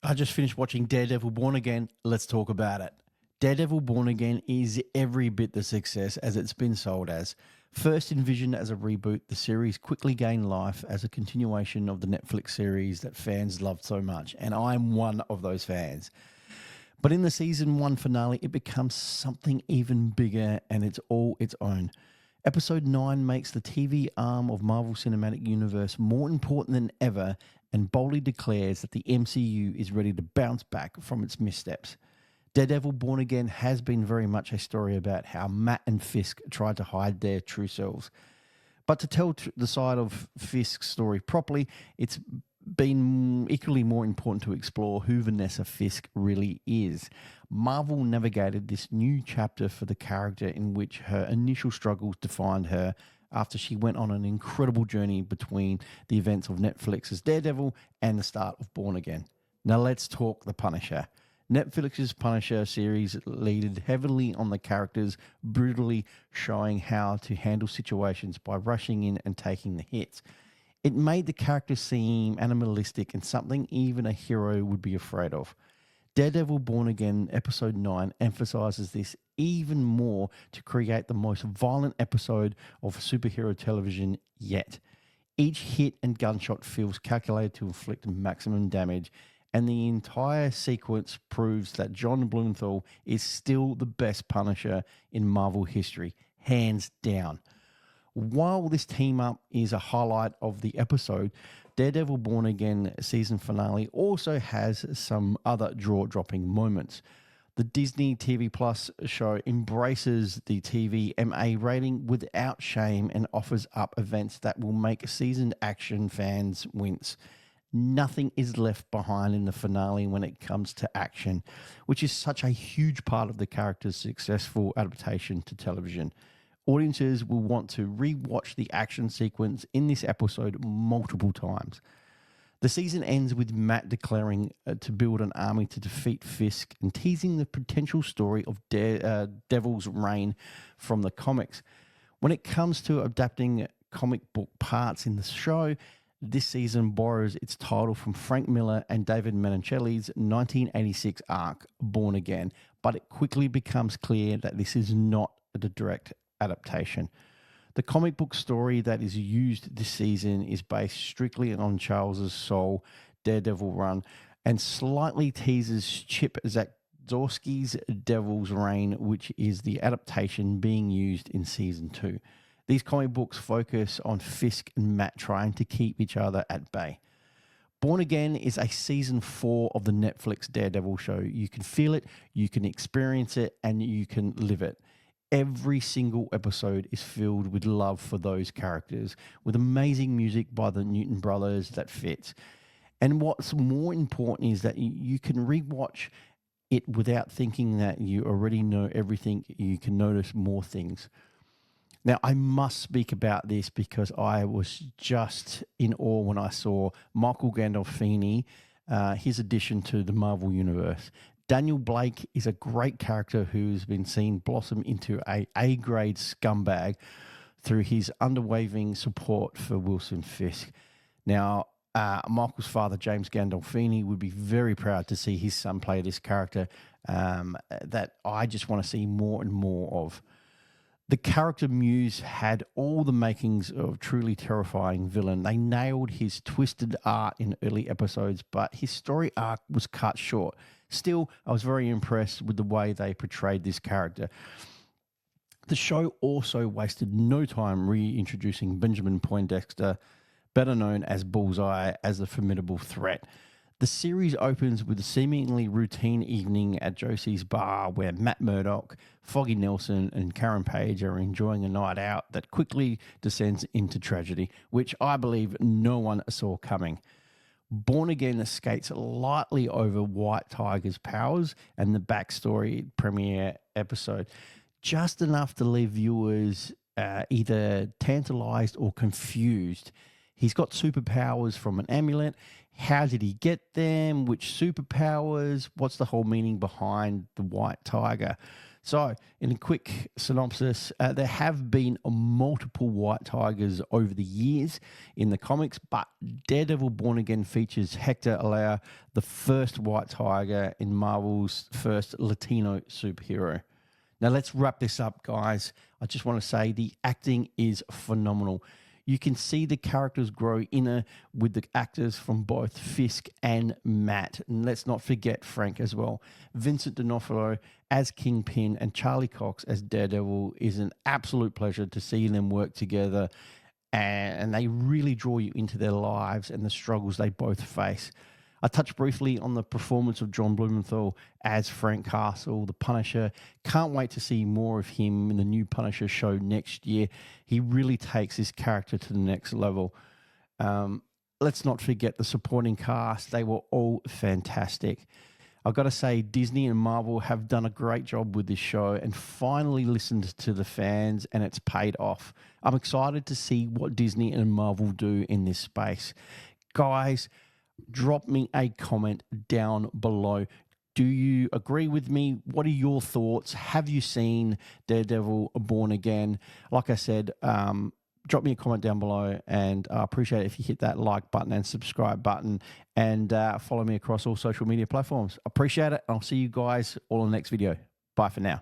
I just finished watching Daredevil Born Again. Let's talk about it. Daredevil Born Again is every bit the success as it's been sold as. First envisioned as a reboot, the series quickly gained life as a continuation of the Netflix series that fans loved so much, and I'm one of those fans. But in the season one finale, it becomes something even bigger and it's all its own. Episode 9 makes the TV arm of Marvel Cinematic Universe more important than ever and boldly declares that the MCU is ready to bounce back from its missteps. Daredevil Born Again has been very much a story about how Matt and Fisk tried to hide their true selves. But to tell the side of Fisk's story properly, it's been equally more important to explore who Vanessa Fisk really is. Marvel navigated this new chapter for the character in which her initial struggles defined her after she went on an incredible journey between the events of Netflix's Daredevil and the start of Born Again. Now let's talk The Punisher. Netflix's Punisher series leaded heavily on the characters, brutally showing how to handle situations by rushing in and taking the hits. It made the character seem animalistic and something even a hero would be afraid of. Daredevil Born Again Episode 9 emphasizes this even more to create the most violent episode of superhero television yet. Each hit and gunshot feels calculated to inflict maximum damage, and the entire sequence proves that John Blumenthal is still the best Punisher in Marvel history, hands down. While this team up is a highlight of the episode, Daredevil Born Again season finale also has some other jaw-dropping moments. The Disney TV Plus show embraces the TV MA rating without shame and offers up events that will make seasoned action fans wince. Nothing is left behind in the finale when it comes to action, which is such a huge part of the character's successful adaptation to television. Audiences will want to re-watch the action sequence in this episode multiple times. The season ends with Matt declaring to build an army to defeat Fisk and teasing the potential story of Devil's reign from the comics. When it comes to adapting comic book parts in the show, this season borrows its title from Frank Miller and David Menicelli's 1986 arc, Born Again, but it quickly becomes clear that this is not a direct adaptation. The comic book story that is used this season is based strictly on Charles's Soul Daredevil run and slightly teases Chip Zdarsky's Devil's Reign, which is the adaptation being used in season 2. These comic books focus on Fisk and Matt trying to keep each other at bay. Born Again is a season 4 of the Netflix Daredevil show. You can feel it, you can experience it, and you can live it. Every single episode is filled with love for those characters, with amazing music by the Newton brothers that fits. And what's more important is that you can rewatch it without thinking that you already know everything. You can notice more things. Now, I must speak about this because I was just in awe when I saw Michael Gandolfini, his addition to the Marvel Universe. Daniel Blake is a great character who's been seen blossom into a A-grade scumbag through his underwaving support for Wilson Fisk. Now, Michael's father, James Gandolfini, would be very proud to see his son play this character that I just want to see more and more of. The character Muse had all the makings of a truly terrifying villain. They nailed his twisted art in early episodes, but his story arc was cut short. Still, I was very impressed with the way they portrayed this character. The show also wasted no time reintroducing Benjamin Poindexter, better known as Bullseye, as a formidable threat. The series opens with a seemingly routine evening at Josie's bar where Matt Murdock, Foggy Nelson, and Karen Page are enjoying a night out that quickly descends into tragedy, which I believe no one saw coming. Born Again skates lightly over White Tiger's powers and the backstory premiere episode, just enough to leave viewers either tantalized or confused. He's got superpowers from an amulet. How did he get them? Which superpowers? What's the whole meaning behind the White Tiger? So, in a quick synopsis, there have been multiple White Tigers over the years in the comics, but Daredevil Born Again features Hector Alea, the first White Tiger in Marvel's first Latino superhero. Now, let's wrap this up, guys. I just want to say the acting is phenomenal. You can see the characters grow inner with the actors from both Fisk and Matt. And let's not forget Frank as well. Vincent D'Onofrio as Kingpin and Charlie Cox as Daredevil is an absolute pleasure to see them work together. And they really draw you into their lives and the struggles they both face. I touched briefly on the performance of John Blumenthal as Frank Castle, the Punisher. Can't wait to see more of him in the new Punisher show next year. He really takes his character to the next level. Let's not forget the supporting cast. They were all fantastic. I've got to say, Disney and Marvel have done a great job with this show and finally listened to the fans, and it's paid off. I'm excited to see what Disney and Marvel do in this space. Guys, drop me a comment down below. Do you agree with me? What are your thoughts? Have you seen Daredevil Born Again? Like I said, drop me a comment down below, and I appreciate it if you hit that like button and subscribe button, and follow me across all social media platforms. Appreciate it. I'll see you guys all in the next video. Bye for now.